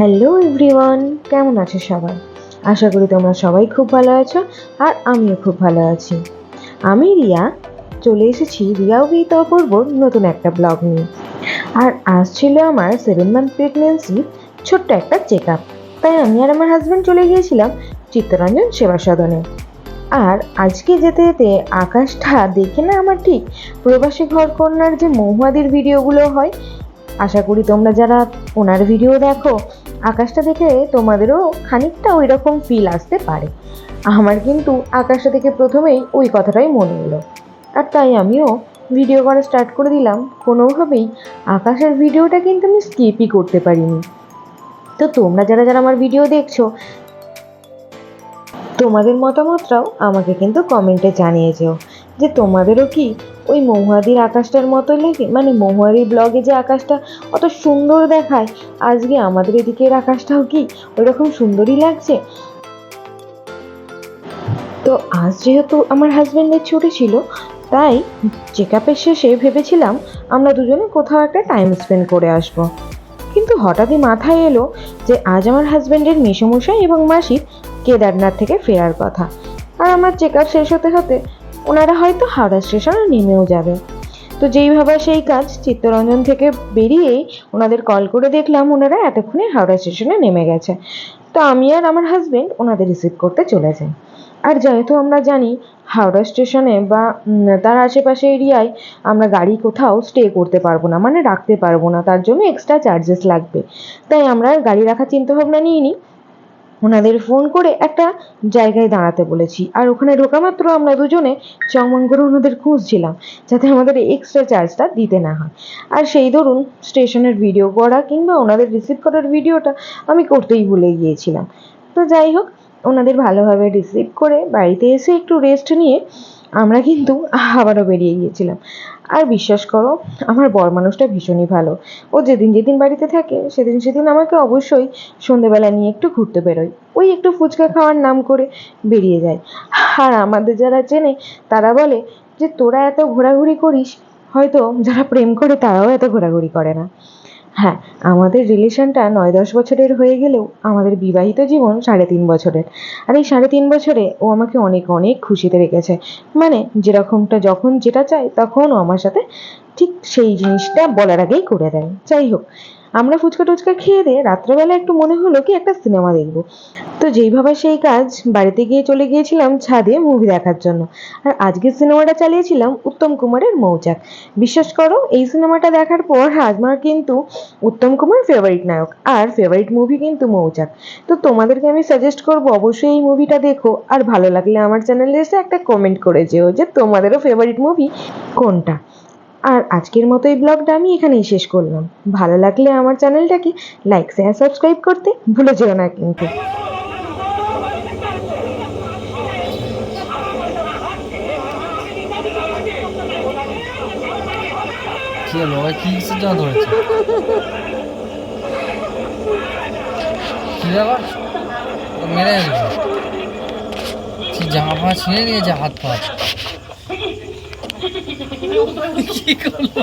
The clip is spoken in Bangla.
হ্যালো এভরিওয়ান, কেমন আছো সবাই? আশা করি তোমরা সবাই খুব ভালো আছো আর আমিও খুব ভালো আছি। আমি রিয়া, চলে এসেছি রিয়া উইথ অপূর্বর নতুন একটা ব্লগ নিয়ে। আর আজ ছিল আমার 7 মান্থ প্রেগনেন্সি ছোট্ট একটা চেক আপ। তাই আমি আর আমার হাজব্যান্ড চলে গিয়েছিলাম চিত্তরঞ্জন সেবা সদনে। আর আজকে যেতে যেতে আকাশটা দেখে না আমার ঠিক প্রবাসী ঘরকন্যার যে মহুয়াদির ভিডিওগুলো হয়, আশা করি তোমরা যারা ওনার ভিডিও দেখো আকাশটা দেখে তোমাদেরও খানিকটা ওই রকম ফিল আসতে পারে। আমার কিন্তু আকাশটা দেখে প্রথমেই ওই কথাটাই মনে এলো, আর তাই আমিও ভিডিও করা স্টার্ট করে দিলাম। কোনোভাবেই আকাশের ভিডিওটা কিন্তু আমি স্কিপই করতে পারিনি। তো তোমরা যারা যারা আমার ভিডিও দেখছো, তোমাদের মতামতটাও আমাকে কিন্তু কমেন্টে জানিয়ে যেও যে তোমাদেরও কি ওই মহুয়াদির আকাশটার মতো লাগে, মানে মহুয়াদির ব্লগে যে আকাশটা অত সুন্দর দেখায়, আজকে আমাদের এদিকের আকাশটাও কি ওই রকম সুন্দরই লাগছে। তো আজ যেহেতু আমার হাজব্যান্ডের ছুটি ছিল, তাই চেক আপের শেষে ভেবেছিলাম আমরা দুজনে কোথাও একটা টাইম স্পেন্ড করে আসবো। কিন্তু হঠাৎই মাথায় এলো যে আজ আমার হাজব্যান্ডের মেসোমশাই এবং মাসির কেদারনাথ থেকে ফেরার কথা, আর আমার চেক আপ শেষ হতে হতে ওনারা হয়তো হাওড়া স্টেশনে নেমেও যাবে। তো যেই ভাবা সেই কাজ, চিত্তরঞ্জন থেকে বেরিয়েই ওনাদের কল করে দেখলাম ওনারা এতক্ষণে হাওড়া স্টেশনে নেমে গেছে। তো আমি আর আমার হাজব্যান্ড ওনাদের রিসিভ করতে চলে যাই। আর যেহেতু আমরা জানি হাওড়া স্টেশনে বা তার আশেপাশে এরিয়ায় আমরা গাড়ি কোথাও স্টে করতে পারবো না, মানে রাখতে পারবো না, তার জন্য এক্সট্রা চার্জেস লাগবে। তাই আমরা আর গাড়ি রাখার চিন্তাভাবনা নিইনি, ওনাদের ফোন করে একটা জায়গায় দাঁড়াতে বলেছি। আর ওখানে ঢোকা মাত্র আমরা দুজনে চমন করে ওনাদের খুঁজছিলাম যাতে আমাদের এক্সট্রা চার্জটা দিতে না হয়। আর সেই ধরুন স্টেশনের ভিডিও করা কিংবা ওনাদের রিসিভ করার ভিডিওটা আমি করতেই ভুলে গিয়েছিলাম। তো যাই হোক, ওনাদের ভালোভাবে রিসিভ করে বাড়িতে এসে একটু রেস্ট নিয়ে আমরা কিন্তু আবারও বেরিয়ে গিয়েছিলাম। আর বিশ্বাস করো, আমার বর মানুষটা ভীষণই ভালো। ও যেদিন যেদিন বাড়িতে থাকে সেদিন সেদিন আমাকে অবশ্যই সন্ধেবেলা নিয়ে একটু ঘুরতে বেরোয়, ওই একটু ফুচকা খাওয়ার নাম করে বেরিয়ে যায়। আর আমাদের যারা চেনে তারা বলে যে তোরা এত ঘোরাঘুরি করিস, হয়তো যারা প্রেম করে তারাও এত ঘোরাঘুরি করে না। হ্যাঁ, আমাদের রিলেশনটা 9-10 বছরের হয়ে গেলেও আমাদের বিবাহিত জীবন 3.5 বছরের। আর এই 3.5 বছরে ও আমাকে অনেক অনেক খুশিতে রেখেছে। মানে যেরকমটা যখন যেটা চায় তখন ও আমার সাথে ঠিক সেই জিনিসটা বলার আগেই করে দেয়। যাই হোক, আমরা ফুচকা টুচকা খেয়ে দিয়ে রাত্রেবেলা একটু মনে হলো কি একটা সিনেমা দেখবো। তো যেই ভাবা সেই কাজ, বাড়িতে গিয়ে চলে গিয়েছিলাম ছাদে মুভি দেখার জন্য। আর আজকের সিনেমাটা চালিয়েছিলাম উত্তম কুমারের মৌচাক। বিশ্বাস করো, এই সিনেমাটা দেখার পর আমার কিন্তু উত্তম কুমার ফেভারিট নায়ক, আর ফেভারিট মুভি কিন্তু মৌচাক। তো তোমাদেরকে আমি সাজেস্ট করবো অবশ্যই এই মুভিটা দেখো, আর ভালো লাগলে আমার চ্যানেলে এসে একটা কমেন্ট করে যেও যে তোমাদেরও ফেভারিট মুভি কোনটা। আর আজকের মতো এই ব্লগটা আমি এখানেই শেষ করলাম। ভালো লাগলে আমার চ্যানেলটাকে লাইক শেয়ার সাবস্ক্রাইব করতে ভুলে যেও না কিন্তু। কি হলো ভাই, কি কিসের জন্য ধরেছে? কি ব্যাপার, তো মেরে ফেলছে। কি জামা ফামা ছিঁড়ে নিয়েছে হাত পা? কি করলো?